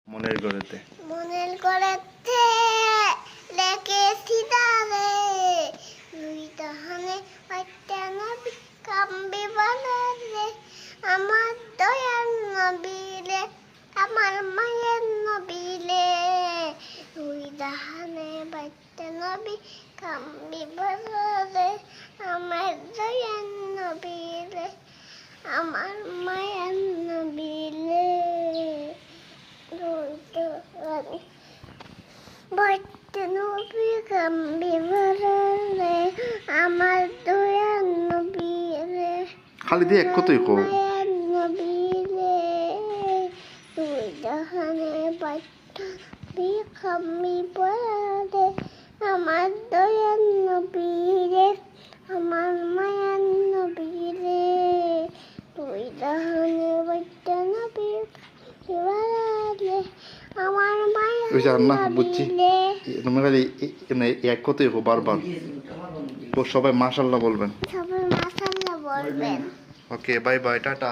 মনের ঘরেতে লেখেছি তারে দুই তাহানে পাইতে নবী কাম্বি বলে রে আমার দয়ার নবীরে আমার মায়ের নবীরে দুই তাহানে পাইতে নবী কাম্বি বলে রে আমার দয়ার নবীরে আমার মায়ের নবীরে দুই তাহানে পাইতে নবী কাম্বি বলে রে আমার দয়ার নবীরে খালি দিয়ে এক কথাই কও মায়ের নবীরে তুই জাহানে পাইতে কাম্বি বলে আমার দয়ার নবীরে আমার মায়ের নবীরে তুই জাহানে পাইতে নবী বলে আমার মায়ের ওই যে আর না বুঝছি নবীরে তুমি খালি এক কথাই কও বারবার সবাই মাশাআল্লাহ বলবেন সবাই মাশাআল্লাহ বলবেন ওকে বাই বাই টাটা